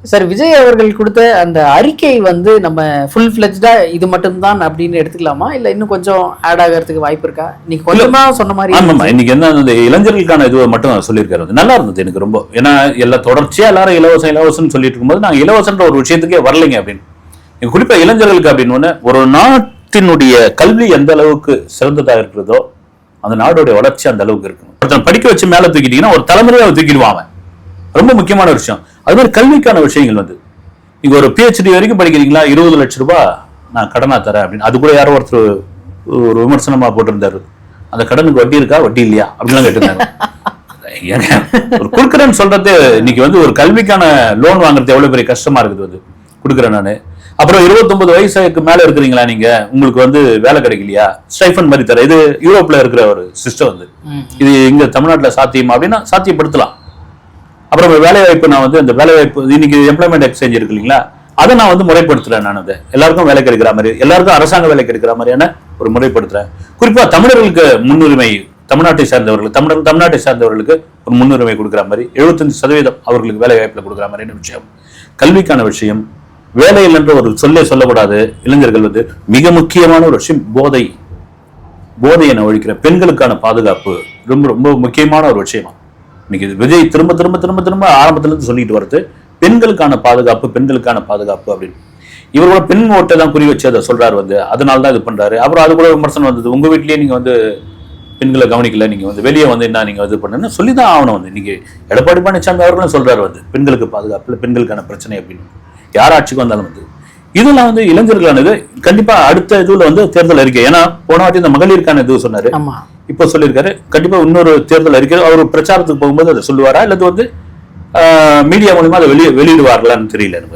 Sir Vijay அவர்கள் கொடுத்த அந்த அறிக்கை வந்து நம்ம ஃபுல் ஃபிளெஜ்டா இது மட்டும்தான் அப்படின்னு எடுத்துக்கலாமா இல்ல இன்னும் கொஞ்சம் ஆட் ஆகிறதுக்கு வாய்ப்பு இருக்கா? இன்னைக்கு கொஞ்சமா சொன்ன மாதிரி. ஆமாம், இன்னைக்கு என்ன அந்த இளைஞர்களுக்கான இது மட்டும் சொல்லியிருக்காரு. நல்லா இருந்தது எனக்கு ரொம்ப. ஏன்னா எல்லா தொடர்ச்சியா எல்லாரும் இலவசம் இலவசம்னு சொல்லிட்டு இருக்கும்போது நாங்க இலவசன்ற ஒரு விஷயத்துக்கே வரலைங்க அப்படின்னு. குறிப்பா இளைஞர்களுக்கு அப்படின்னு ஒரு நாட்டினுடைய கல்வி எந்த அளவுக்கு சிறந்ததா இருக்கிறதோ அந்த நாடுடைய வளர்ச்சி அந்த அளவுக்கு இருக்கணும். ஒருத்தன் படிக்க வச்சு மேல தூக்கிட்டீங்கன்னா ஒரு தலைமுறையை தூக்கிடுவாங்க. ரொம்ப முக்கியமான விஷயம். அது மாதிரி கல்விக்கான விஷயங்கள் வந்து நீங்க ஒரு PhD வரைக்கும் படிக்கிறீங்களா, 20 லட்சம் ரூபாய் நான் கடனா தரேன் அப்படின்னு. அது கூட யாரோ ஒருத்தர் ஒரு விமர்சனமா போட்டிருந்தாரு. அந்த கடனுக்கு வட்டி இருக்கா வட்டி இல்லையா அப்படிலாம் கேட்டிருந்தாங்க. ஒரு கொடுக்குறேன்னு சொல்றது இன்னைக்கு வந்து ஒரு கல்விக்கான லோன் வாங்குறது எவ்வளவு பெரிய கஷ்டமா இருக்குது. வந்து கொடுக்குறேன் நானு. அப்புறம் 29 வயசுக்கு மேல இருக்கிறீங்களா நீங்க, உங்களுக்கு வந்து வேலை கிடைக்கலையா, ஸ்டைஃபன் மாதிரி தர. இது யூரோப்ல இருக்கிற ஒரு சிஸ்டம் வந்து. இது இங்க தமிழ்நாட்டுல சாத்தியமா அப்படின்னா சாத்தியப்படுத்தலாம். அப்புறம் வேலை வாய்ப்பு நான் வந்து அந்த வேலை வாய்ப்பு இன்னைக்கு எம்ப்ளாய்மெண்ட் எக்ஸ்சேஞ்ச் இருக்கு இல்லைங்களா, அதை நான் வந்து முறைப்படுத்துறேன். நான் அதை எல்லாருக்கும் வேலை கிடைக்கிற மாதிரி, எல்லாருக்கும் அரசாங்க வேலை கிடைக்கிற மாதிரியான ஒரு முறைப்படுத்துறேன். குறிப்பா தமிழர்களுக்கு முன்னுரிமை, தமிழ்நாட்டை சார்ந்தவர்களுக்கு ஒரு முன்னுரிமை கொடுக்குற மாதிரி 75% அவர்களுக்கு வேலை வாய்ப்புல கொடுக்குற மாதிரியான விஷயம். கல்விக்கான விஷயம், வேலையில் என்ற ஒரு சொல்லக்கூடாது. இளைஞர்கள் வந்து மிக முக்கியமான ஒரு விஷயம் போதையை ஒழிக்கிற பெண்களுக்கான பாதுகாப்பு ரொம்ப ரொம்ப முக்கியமான ஒரு விஷயமா இன்னைக்கு விஜய் திரும்ப திரும்ப திரும்ப திரும்ப ஆரம்பத்துல இருந்து சொல்லிட்டு வருது. பெண்களுக்கான பாதுகாப்பு அப்படின்னு. இவரோட பெண் ஓட்டை தான் குறி வச்சு அதை சொல்றாரு வந்து. அதனாலதான் இது பண்றாரு. அப்புறம் அது கூட விமர்சனம் வந்தது, உங்க வீட்லயே நீங்க வந்து பெண்களை கவனிக்கல, நீங்க வந்து வெளியே வந்து என்ன நீங்க இது பண்ணுன்னு சொல்லிதான் ஆகணும். வந்து இன்னைக்கு எடப்பாடி பழனிசாமி அவர்களும் சொல்றாரு வந்து பெண்களுக்கு பாதுகாப்பு, பெண்களுக்கான பிரச்சனை அப்படின்னு. யார் ஆட்சிக்கு வந்தாலும் வந்து இதெல்லாம் வந்து இளைஞர்களானது கண்டிப்பா அடுத்த இதுல வந்து தேர்தல் அறிக்கை. ஏன்னா போன வாட்டி இந்த மகளிருக்கான இது சொன்னாரு, இப்ப சொல்லியிருக்காரு. கண்டிப்பா இன்னொரு தேர்தல் அறிக்கை அவர் பிரச்சாரத்துக்கு போகும்போது அதை சொல்லுவாரா இல்லது வந்து மீடியா மூலமா அதை வெளியிடுவார்களான்னு தெரியல எனக்கு.